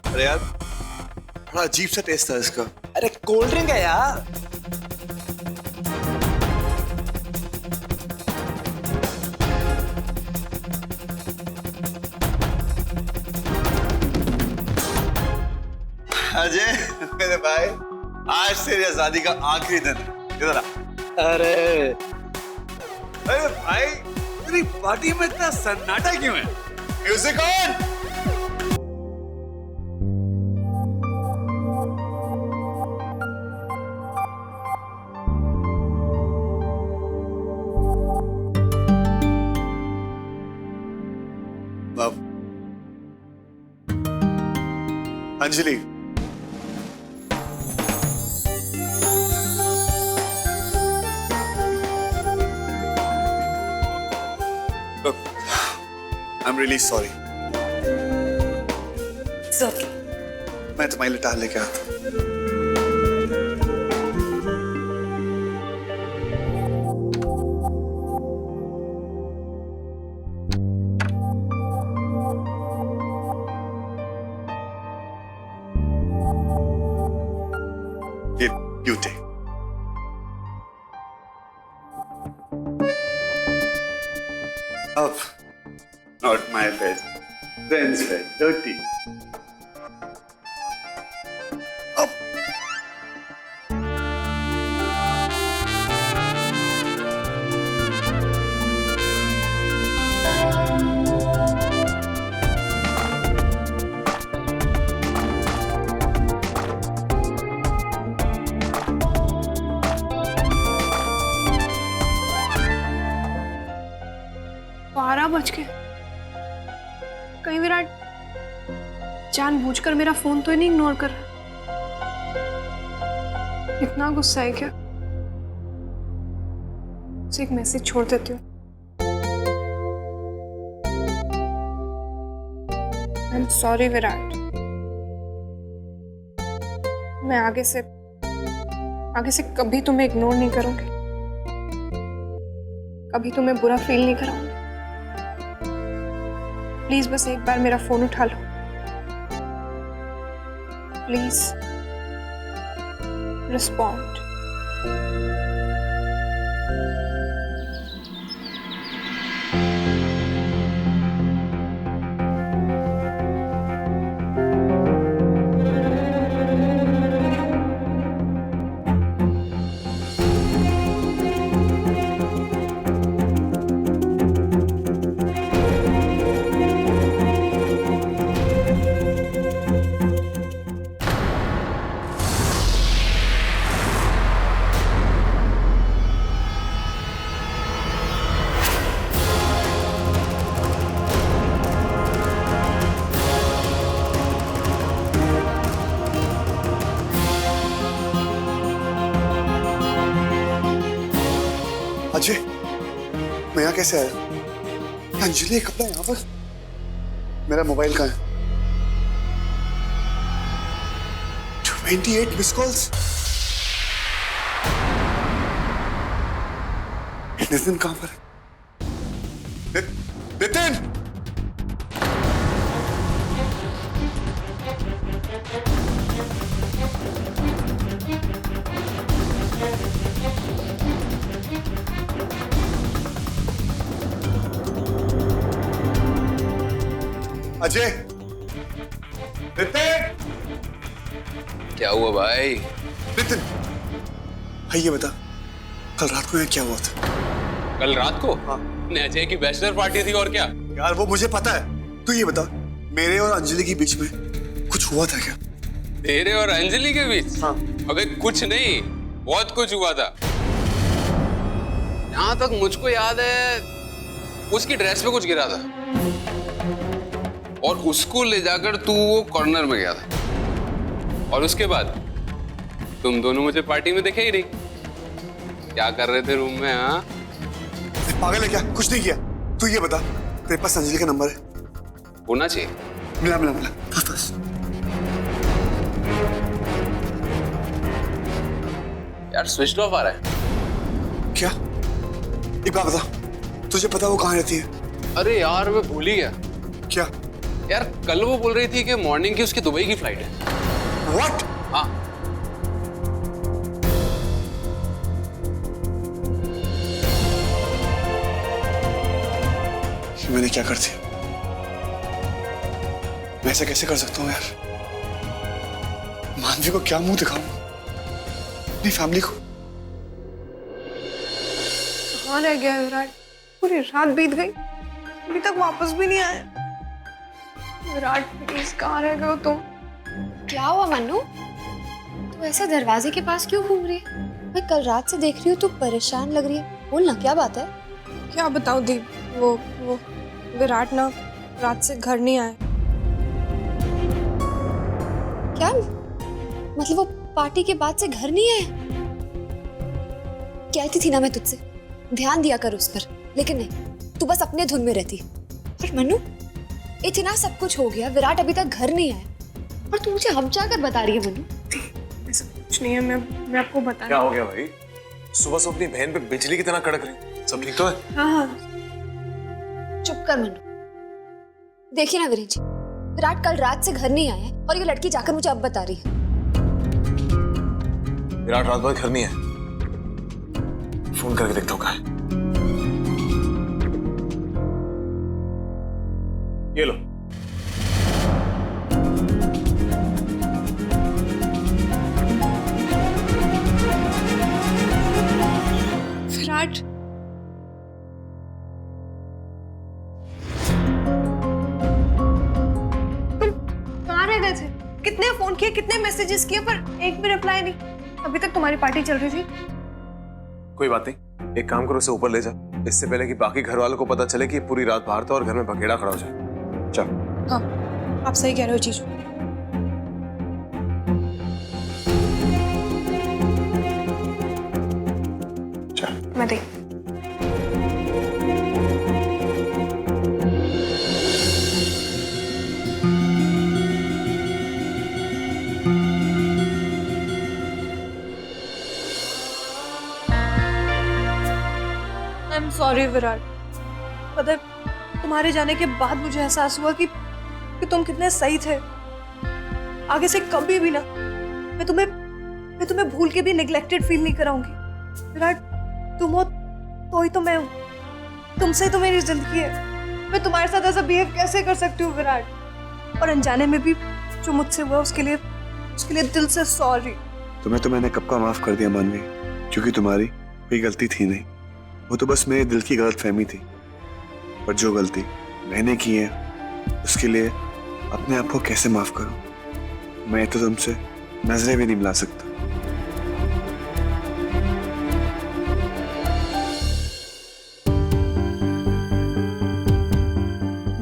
अरे यार बड़ा अजीब सा टेस्ट था इसका। अरे कोल्ड ड्रिंक है यार। अजय मेरे भाई, आज तेरी आजादी का आखिरी दिन। इधर आ। अरे अरे भाई, तेरी पार्टी में इतना सन्नाटा क्यों है? Music on. Anjali, look, I'm really sorry. It's okay. मैं तुम्हारे लिए टाल लेके आता हूँ। You take. Up, not my bed, friend's bed, dirty. Up. बारह बज गए। कहीं विराट जानबूझकर मेरा फोन तो नहीं इग्नोर कर रहा? इतना गुस्सा है क्या? उसे एक मैसेज छोड़ देती हूँ। I am sorry Virat. मैं आगे से कभी तुम्हें इग्नोर नहीं करूंगी, कभी तुम्हें बुरा फील नहीं कराऊंगी। प्लीज बस एक बार मेरा फोन उठा लो, प्लीज रिस्पॉन्ड। अजय, मैं यहाँ कैसे आया? अंजलि कब यहाँ पर? मेरा मोबाइल कहाँ है? 28 मिस कॉल्स। नितिन कहाँ पर है? नितिन! अजय, नितिन! क्या हुआ भाई? नितिन, भाई ये बता, कल रात को यहाँ क्या हुआ था? कल रात को? हाँ। अजय की बैचलर पार्टी थी और क्या? यार वो मुझे पता है, तू ये बता, मेरे और अंजलि के बीच में कुछ हुआ था क्या? तेरे और अंजलि के बीच? हाँ। अबे कुछ नहीं, बहुत कुछ हुआ था। जहां तक मुझको याद है, उसकी ड्रेस पे कुछ गिरा था और उसको ले जाकर तू वो कॉर्नर में गया था, और उसके बाद तुम दोनों मुझे पार्टी में दिखे ही नहीं। क्या कर रहे थे रूम में? हाँ, पागल है क्या? कुछ नहीं किया। तू ये बता, तेरे पास अंजलि का नंबर है? होना चाहिए। मिला मिला मिला, बस। यार स्विच ऑफ आ रहा है। क्या? एक बात बता, तुझे पता वो कहाँ रहती है? अरे यार मैं भूल ही गया। क्या? यार कल वो बोल रही थी कि मॉर्निंग की उसकी दुबई की फ्लाइट है। व्हाट? हाँ। मैंने क्या कर दिया? मैं ऐसा कैसे कर सकता हूँ यार? मानवी को क्या मुंह दिखाऊं अपनी फैमिली को? कहाँ रह गया विराट? पूरी रात बीत गई, अभी तक वापस भी नहीं आया। विराट प्लीज, कहाँ रह गए हो तुम? क्या हुआ मन्नू? तू ऐसा दरवाजे के पास क्यों घूम रही है? मैं कल रात से देख रही हूँ, तू परेशान लग रही है। बोल ना, क्या बात है? क्या बताऊं दीप, वो विराट ना रात से घर नहीं आया। क्या मतलब? वो पार्टी के बाद से घर नहीं आया? कहती थी ना मैं तुझसे, ध्यान दिया कर उस पर, लेकिन नहीं, तू बस अपने धुन में रहती। पर मन्नू, इतना सब कुछ हो गया, विराट अभी तक घर नहीं आया और तू मुझे हम जाकर बता रही है। मन्नू ऐसा कुछ नहीं है, मैं आपको बता। क्या हो गया भाई? सुबह से अपनी बहन पे बिजली की तरह कड़क रही। सब ठीक तो है? हाँ। चुप कर मन्नू। देखिए ना वीरेन जी, विराट कल रात से घर नहीं आया और ये लड़की जाकर मुझे अब बता रही है। विराट रात भर घर नहीं है। फोन करके देखता हूँ कहाँ है। ये लो। विराट, कहाँ रह गए थे? कितने फोन किए, कितने मैसेजेस किए, पर एक भी रिप्लाई नहीं। अभी तक तुम्हारी पार्टी चल रही थी। कोई बात नहीं, एक काम करो, उसे ऊपर ले जा, इससे पहले कि बाकी घर वालों को पता चले कि ये पूरी रात बाहर था और घर में भगेड़ा खड़ा हो जाए। चल। हाँ, आप सही कह रहे हो जीजू। चल। मैं देख। I am sorry Virat. पता है, तुम्हारे जाने के बाद मुझे एहसास हुआ कि तुम कितने सही थे। आगे से कभी भी ना मैं तुम्हें भूल के भी नेग्लेक्टेड फील नहीं कराऊंगी। विराट, तुम हो तो ही तो मैं हूँ, तुमसे तो मेरी जिंदगी है। मैं तुम्हारे साथ ऐसा बिहेव कैसे कर सकती हूँ विराट? और अनजाने में भी जो मुझसे हुआ उसके लिए दिल से सॉरी। तुम्हें तो मैंने कब का माफ कर दिया मानवी, क्योंकि तुम्हारी कोई गलती थी नहीं। वो तो बस मेरे दिल की गलतफहमी थी। पर जो गलती मैंने की है उसके लिए अपने आप को कैसे माफ करूं? मैं तो तुमसे नजरें भी नहीं मिला सकता।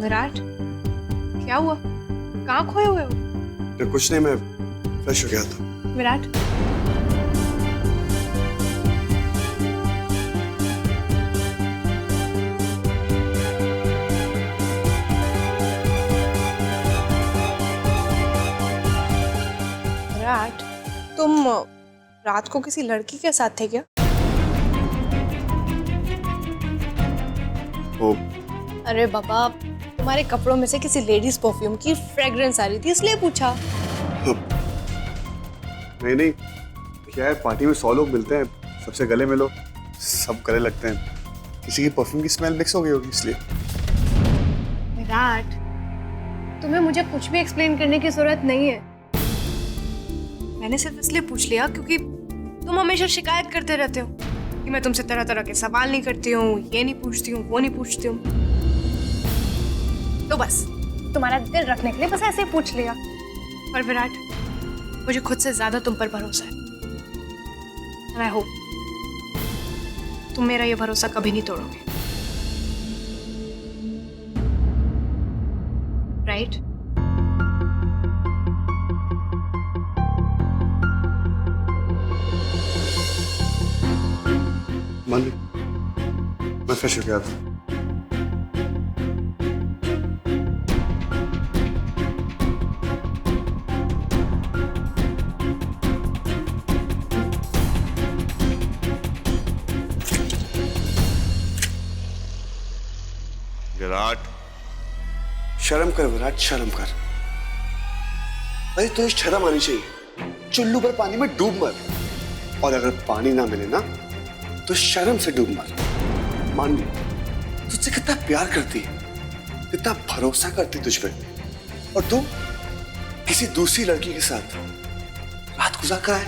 विराट, क्या हुआ? कहाँ खोए हुए हो? तो कुछ नहीं, मैं फ्रेश हो गया था। विराट, विराट, तुम रात को किसी लड़की के साथ थे क्या? वो अरे बाबा, तुम्हारे कपड़ों में से किसी लेडीज परफ्यूम की फ्रेग्रेंस आ रही थी, इसलिए पूछा। नहीं, क्या है, पार्टी में 100 लोग मिलते हैं, सबसे गले मिलो, सब गले लगते हैं। किसी की परफ्यूम की स्मेल मिक्स हो गई होगी इसलिए। विराट, तुम्हें मुझे कुछ भी एक्सप्लेन करने की जरूरत नहीं है। मैंने सिर्फ इसलिए पूछ लिया क्योंकि तुम हमेशा शिकायत करते रहते हो कि मैं तुमसे तरह तरह के सवाल नहीं करती हूँ, ये नहीं पूछती हूँ, वो नहीं पूछती हूँ। तो बस तुम्हारा दिल रखने के लिए बस ऐसे ही पूछ लिया। पर विराट, मुझे खुद से ज्यादा तुम पर भरोसा है। And I hope तुम मेरा ये भरोसा कभी नहीं तोड़ोगे, राइट? मानवी, मैं फ्रेश हो गया था। विराट, शर्म कर विराट, शर्म कर। अरे तुझे शर्म आनी चाहिए। चुल्लू पर पानी में डूब मर, और अगर पानी ना मिले ना तो शर्म से डूब मर। मान ले तुझसे कितना प्यार करती है, कितना भरोसा करती तुझ पे, और तू किसी दूसरी लड़की के साथ रात गुजार कर आए।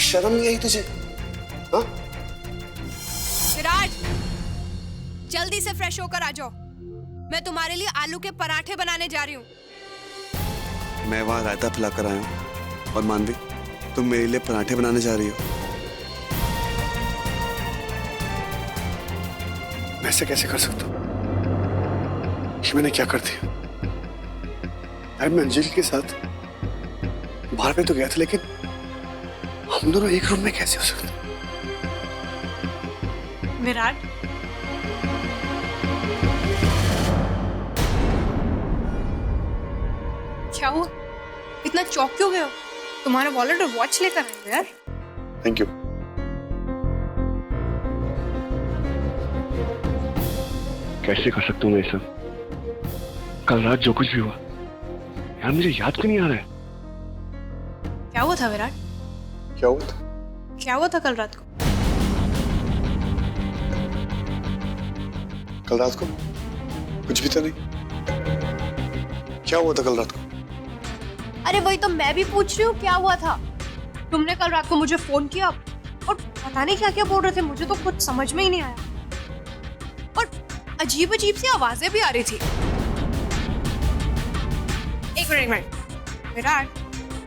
शर्म नहीं आई तुझे? हाँ? विराट, जल्दी से फ्रेश होकर आ जाओ। मैं तुम्हारे लिए आलू के पराठे बनाने जा रही हूँ। मैं वहां रायता पिलाकर आया हूँ, और मानवी तुम मेरे लिए पराठे बनाने जा रही हो। मैं ऐसे कैसे कर सकता हूँ? कि मैंने क्या कर दिया? यार मैं अंजलि के साथ बाहर पे तो गया था, लेकिन हम दोनों एक रूम में कैसे हो सकते? विराट, क्या हुआ? इतना चौंक क्यों गए हो? तुम्हारा वॉलेट और वॉच लेकर आए हो यार। Thank you. कैसे कर सकता हूँ मैं ये सब? कल रात जो कुछ भी हुआ यार मुझे याद क्यों नहीं आ रहा है? क्या हुआ था विराट? क्या हुआ था? क्या हुआ था कल रात को? कल रात को कुछ भी तो नहीं। क्या हुआ था कल रात को? अरे वही तो मैं भी पूछ रही हूँ, क्या हुआ था? तुमने कल रात को मुझे फोन किया और पता नहीं क्या क्या बोल रहे थे, मुझे तो कुछ समझ में ही नहीं आया, और अजीब अजीब सी आवाजें भी आ रही थी। एक मिनट विराट,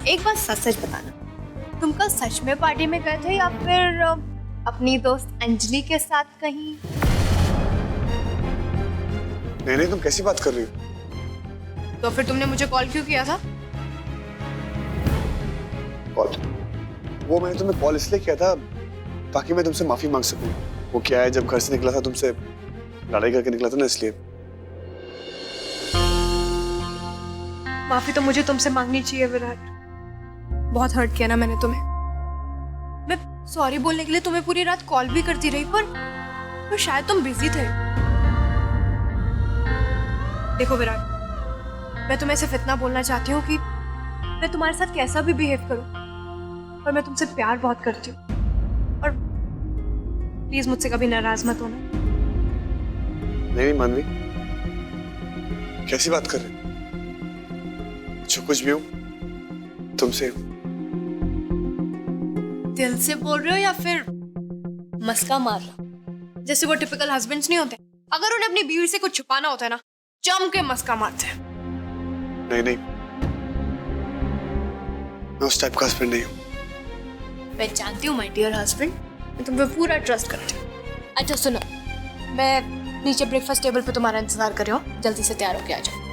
एक बात सच सच बताना, तुम कल सच में पार्टी में गए थे या फिर अपनी दोस्त अंजलि के साथ कहीं? नहीं, तुम कैसी बात कर रही हो? तो फिर तुमने मुझे कॉल क्यों किया था? कॉल? वो मैंने तुम्हें कॉल इसलिए किया था ताकि मैं तुमसे माफी मांग सकूं। वो क्या है, जब घर से निकला था तुमसे लड़ाई करके निकला था ना, इसलिए। माफी तो मुझे तुमसे मांगनी चाहिए विराट, बहुत हर्ट किया ना मैंने तुम्हें। मैं सॉरी बोलने के लिए तुम्हें पूरी रात कॉल भी करती रही, पर शायद तुम बिजी थे। देखो विराट, मैं तुम्हें सिर्फ इतना बोलना चाहती हूँ कि मैं तुम्हारे साथ कैसा भी बिहेव करूं, पर मैं तुमसे प्यार बहुत करती हूँ, और प्लीज मुझसे कभी नाराज मत होना। नहीं मानवी, कैसी बात कर रहे? जो कुछ भी हो तुमसे। दिल से बोल रहे हो या फिर मस्का मार रहे हो, जैसे वो टिपिकल हस्बैंड्स नहीं होते? अगर उन्हें अपनी बीवी से कुछ छुपाना होता है ना, जम के मस्का मारते हैं। नहीं, मैं उस टाइप का हस्बैंड नहीं हूँ। मैं जानती हूँ माय डियर हस्बैंड, मैं तुम पे पूरा ट्रस्ट करती हूँ। अच्छा सुनो, मैं नीचे ब्रेकफास्ट टेबल पे तुम्हारा इंतजार कर रही हूँ, जल्दी से तैयार होके आ जाओ।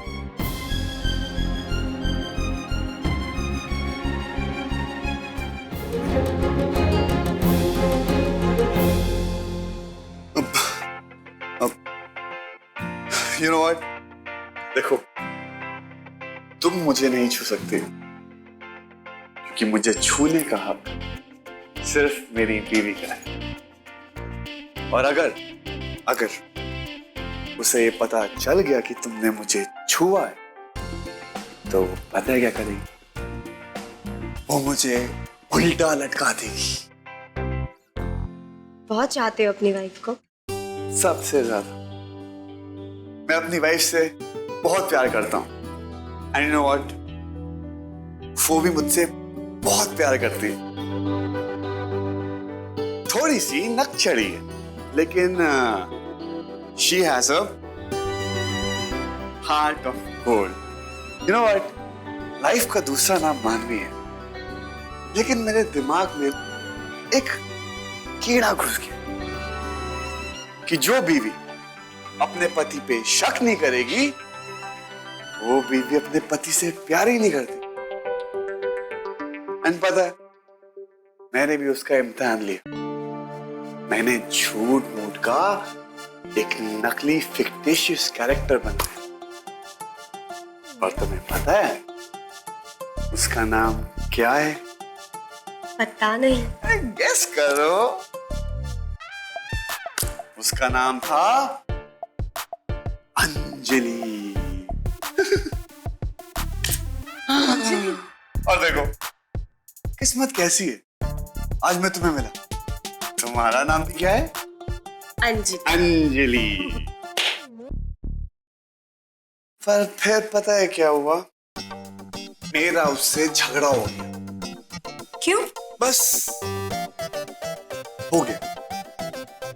You know what? देखो, तुम मुझे नहीं छू सकते, क्योंकि मुझे छूने का हक सिर्फ मेरी बीवी का है। और अगर उसे ये पता चल गया कि तुमने मुझे छुआ है, तो वो पता है क्या करेगी? वो मुझे उल्टा लटका देगी। बहुत चाहते हो अपनी वाइफ को? सबसे ज्यादा मैं अपनी वाइफ से बहुत प्यार करता हूँ। एंड यू नो व्हाट, वो भी मुझसे बहुत प्यार करती है। थोड़ी सी नकचड़ी है, लेकिन she has a heart of gold. You know what, life का दूसरा नाम मानवी है, लेकिन मेरे दिमाग में एक कीड़ा घुस गया कि जो बीवी अपने पति पे शक नहीं करेगी, वो बीवी अपने पति से प्यार ही नहीं करती। एंड पता है, मैंने भी उसका इम्तिहान लिया। मैंने झूठ मूठ का एक नकली फिक्टिशियस कैरेक्टर बनाया, और तुम्हें पता है उसका नाम क्या है? पता नहीं। गेस करो। उसका नाम था अंजलि। और देखो किस्मत कैसी है, आज मैं तुम्हें मिला। तुम्हारा नाम भी क्या है? अंजलि। अंजलि। पर फिर पता है क्या हुआ, मेरा उससे झगड़ा हो गया। क्यों? बस हो गया।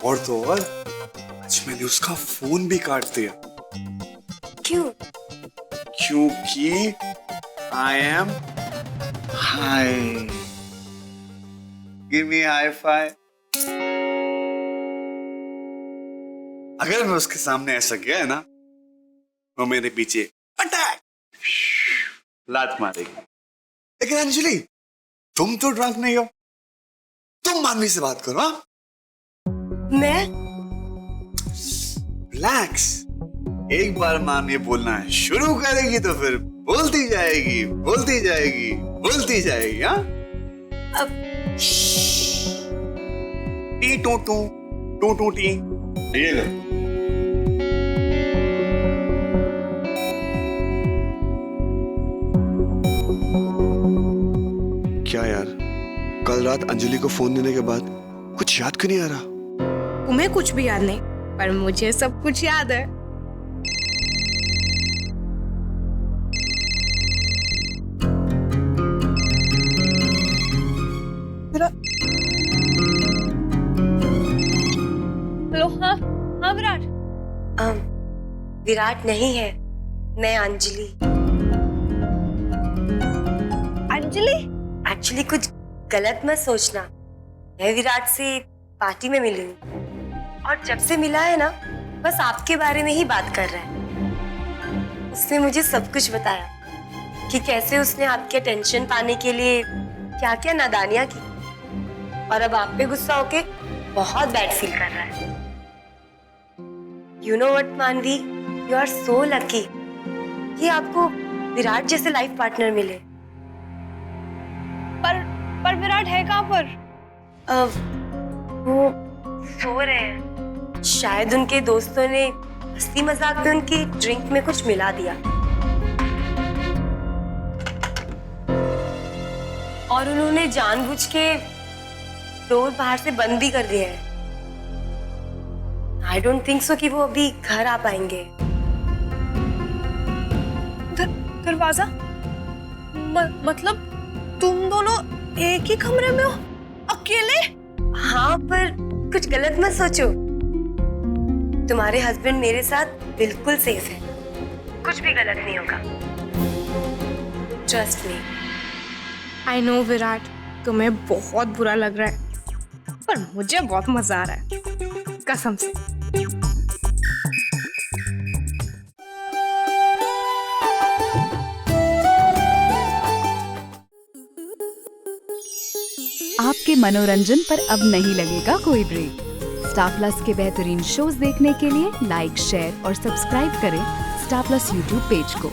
और तो और आज मैंने उसका फोन भी काट दिया। क्यों? क्योंकि I am high. Give me high five. अगर मैं उसके सामने ऐसा गया है ना, वो मेरे पीछे अटैक लात मारेगी। लेकिन अंजलि, तुम तो ड्रंक नहीं हो, तुम मानवी से बात करो। हाँ, मैं? रिलैक्स। एक बार मानवी बोलना है शुरू करेगी तो फिर बोलती जाएगी, बोलती जाएगी, बोलती जाएगी। हाँ, अब T two two two two T. ये लो। क्या यार, कल रात अंजलि को फोन देने के बाद कुछ याद क्यों नहीं आ रहा? तुम्हें कुछ भी याद नहीं, पर मुझे सब कुछ याद है। हेलो। हाँ हाँ विराट। विराट नहीं है, मैं अंजलि। अंजलि? एक्चुअली कुछ गलत मत सोचना, मैं विराट से पार्टी में मिली हूँ और जब से मिला है ना, बस आपके बारे में ही बात कर रहा है। उसने मुझे सब कुछ बताया कि कैसे उसने आपके अटेंशन पाने के लिए क्या क्या नादानियां की, और अब आप पे गुस्सा होके बहुत बैड फील कर रहा है। यू नो व्हाट मानवी, यू आर सो लकी कि आपको विराट जैसे लाइफ पार्टनर मिले। पर विराट है कहाँ पर? वो सो रहे हैं। शायद उनके दोस्तों ने हंसी मजाक में उनकी ड्रिंक में कुछ मिला दिया और उन्होंने जानबूझ के डोर बाहर से बंद भी कर दिया है। आई डोंट थिंक सो कि वो अभी घर आ पाएंगे। दरवाजा मतलब तुम दोनों एक ही कमरे में हो, अकेले? हाँ, पर कुछ गलत मत सोचो, तुम्हारे हस्बैंड मेरे साथ बिल्कुल सेफ है, कुछ भी गलत नहीं होगा। Trust me. I know Virat, तुम्हें बहुत बुरा लग रहा है, पर मुझे बहुत मजा आ रहा है, कसम से। आपके मनोरंजन पर अब नहीं लगेगा कोई ब्रेक। स्टार प्लस के बेहतरीन शोज देखने के लिए लाइक, शेयर और सब्सक्राइब करें स्टार प्लस यूट्यूब पेज को।